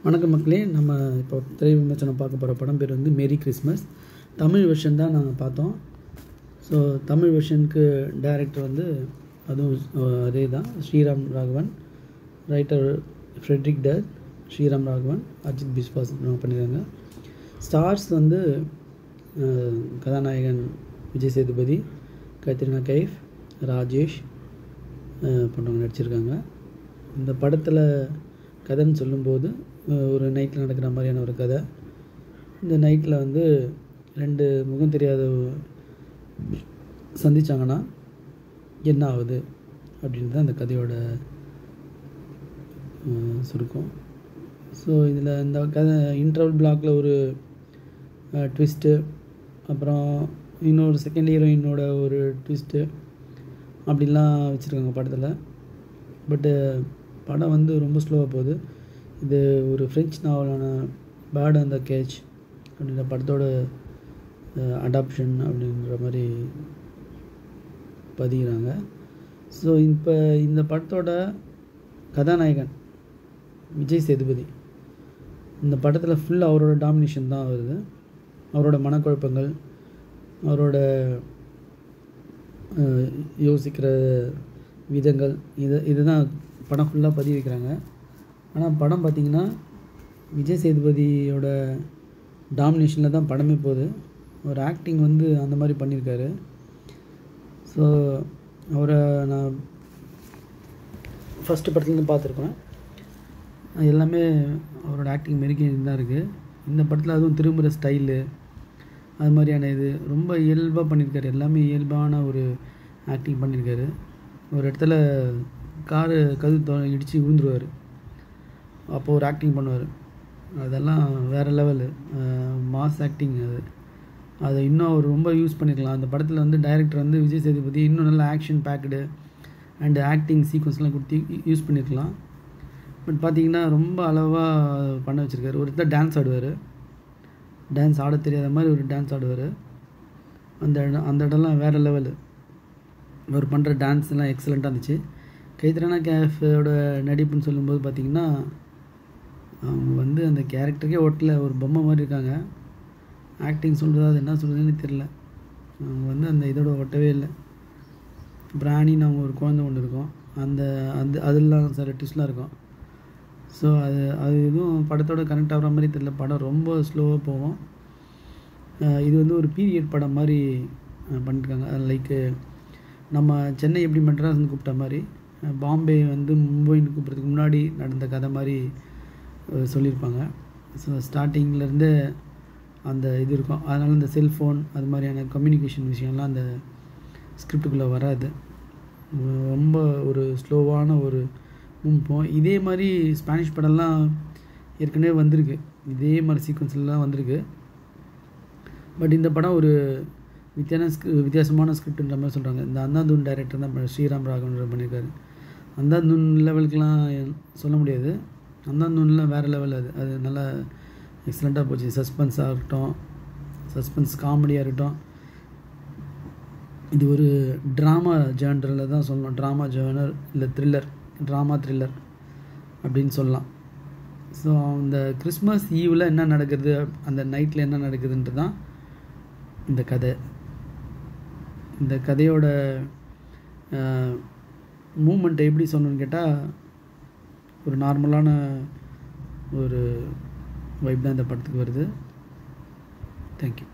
வணக்கம் மக்களே. நம்ம இப்போ திரை விமர்சனம் பார்க்க போகிற படம் பேர் வந்து மேரி கிறிஸ்மஸ். தமிழ் வெர்ஷன் தான் நாங்கள் பார்த்தோம். ஸோ தமிழ் வெர்ஷனுக்கு டைரக்டர் வந்து அதுவும் அதே தான், ஸ்ரீராம் ராகவன். ரைட்டர் ஃப்ரெட்ரிக் டர், ஸ்ரீராம் ராகவன், அஜித் பிஸ்வாஸ் பண்ணியிருக்காங்க. ஸ்டார்ஸ் வந்து கதாநாயகன் விஜய் சேதுபதி, கத்ரினா கைஃப், ராஜேஷ் போன்றவங்க நடிச்சிருக்காங்க. இந்த படத்தில் கதைன்னு சொல்லும்போது ஒரு நைட்டில் நடக்கிற மாதிரியான ஒரு கதை. இந்த நைட்டில் வந்து ரெண்டு முகம் தெரியாத சந்திச்சாங்கன்னா என்ன ஆகுது அப்படின்னு தான் இந்த கதையோட சுருக்கம். ஸோ இதில் இந்த கதை இன்டர்வல் பிளாக்கில் ஒரு ட்விஸ்ட்டு, அப்புறம் இன்னொரு செகண்ட் ஹீரோயினோட ஒரு ட்விஸ்ட்டு அப்படிலாம் வச்சுருக்காங்க படத்தில். பட்டு படம் வந்து ரொம்ப ஸ்லோவாக போகுது. இது ஒரு ஃப்ரெஞ்ச் நாவலான பேர்ட் அண்ட் த கேஜ் அப்படின்ற படத்தோட அடாப்ஷன் அப்படின்ற மாதிரி பதிகிறாங்க. ஸோ இப்போ இந்த படத்தோட கதாநாயகன் விஜய் சேதுபதி இந்த படத்தில் ஃபுல் அவரோட டாமினேஷன் தான் வருது. அவரோட மனக்குழப்பங்கள், அவரோட யோசிக்கிற விதங்கள், இதுதான் படம் ஃபுல்லாக பதிவு வைக்கிறாங்க. ஆனால் படம் பார்த்திங்கன்னா விஜய் சேதுபதியோட டாமினேஷனில் தான் படமே போகுது. ஒரு ஆக்டிங் வந்து அந்த மாதிரி பண்ணியிருக்காரு. ஸோ அவரை நான் ஃபஸ்ட்டு படத்துலேருந்து பார்த்துருப்பேன். எல்லாமே அவரோட ஆக்டிங் மெருகி தான் இருக்குது. இந்த படத்தில் அதுவும் திரும்புகிற ஸ்டைலு அது மாதிரியான இது ரொம்ப இயல்பாக பண்ணியிருக்காரு. எல்லாமே இயல்பான ஒரு ஆக்டிங் பண்ணியிருக்காரு. ஒரு இடத்துல காரு இடித்து விழுந்துருவார், அப்போது ஒரு ஆக்டிங் பண்ணுவார். அதெல்லாம் வேறு லெவலு மாஸ் ஆக்டிங். அதை இன்னும் அவர் ரொம்ப யூஸ் பண்ணிக்கலாம். அந்த படத்தில் வந்து டைரக்டர் வந்து விஜய் சேதுபதி இன்னும் நல்லா ஆக்ஷன் பேக்கடு அண்டு ஆக்டிங் சீக்வன்ஸ்லாம் கொடுத்து யூஸ் பண்ணியிருக்கலாம். பட் பார்த்திங்கன்னா ரொம்ப அளவாக பண்ண வச்சுருக்காரு. ஒரு இடத்துல டான்ஸ் ஆடுவார், டான்ஸ் ஆட தெரியாத மாதிரி ஒரு டான்ஸ் ஆடுவார். அந்த இடம்லாம் வேறு லெவலு. அவர் பண்ணுற டான்ஸ்லாம் எக்ஸலண்ட்டாக இருந்துச்சு. கத்ரினா கைஃபோட நடிப்புன்னு சொல்லும்போது பார்த்திங்கன்னா அவங்க வந்து அந்த கேரக்டருக்கே ஒட்டல, ஒரு பொம்மை மாதிரி இருக்காங்க. ஆக்டிங் சொல்கிறது அது என்ன சொல்கிறதுன்னு தெரில. அவங்க வந்து அந்த இதோட ஒட்டவே இல்லை. பிராணின்னு அவங்க ஒரு குழந்தை ஒன்று இருக்கும், அதெல்லாம் சில ட்விஸ்ட்லாம் இருக்கும். ஸோ அது எதுவும் படத்தோட கனெக்ட் ஆகிற மாதிரி தெரியல. படம் ரொம்ப ஸ்லோவாக போகும். இது வந்து ஒரு பீரியட் படம் மாதிரி பண்ணியிருக்காங்க. லைக்கு நம்ம சென்னை எப்படி மெட்ராஸ்னு கூப்பிட்ட மாதிரி பாம்பே வந்து மும்பைன்னு கூப்பிட்றதுக்கு முன்னாடி நடந்த கதை மாதிரி சொல்லியிருப்பாங்க. ஸோ ஸ்டார்டிங்லேருந்து அந்த இது இருக்கும். அதனால் இந்த செல்ஃபோன் அது மாதிரியான கம்யூனிகேஷன் விஷயம்லாம் அந்த ஸ்கிரிப்டுக்குள்ளே வராது. ரொம்ப ஒரு ஸ்லோவான ஒரு மூவ்ப்போம். இதே மாதிரி ஸ்பானிஷ் படம்லாம் ஏற்கனவே வந்திருக்கு, இதே மாதிரி சீக்வன்ஸ்லாம் வந்திருக்கு. பட் இந்த படம் ஒரு வித்தியாசமான ஸ்கிரிப்டுன்ற மாதிரி சொல்கிறாங்க. இந்த அந்தாந்தூன் டைரக்டர் தான் ஸ்ரீராம் ராகவன் பண்ணியிருக்காரு. அந்தாந்தூன் லெவலுக்கெலாம் சொல்ல முடியாது. அந்தாந்தூன்லாம் வேறு லெவல். அது நல்லா எக்ஸலண்ட்டாக போச்சு. சஸ்பென்ஸாக இருக்கட்டும், சஸ்பென்ஸ் காமெடியாக இருக்கட்டும். இது ஒரு ட்ராமா ஜானரில் தான் சொல்லணும். ட்ராமா ஜானர் இல்லை த்ரில்லர், ட்ராமா த்ரில்லர் அப்படின்னு சொல்லலாம். ஸோ அந்த கிறிஸ்மஸ் ஈவில் என்ன நடக்குது, அந்த நைட்டில் என்ன நடக்குதுன்றது தான் இந்த கதை. இந்த கதையோட மூமெண்ட்டை எப்படி சொல்லணும்னு கேட்டால் ஒரு நார்மலான ஒரு வைப் தான் இந்த படத்துக்கு வருது. தேங்க்யூ.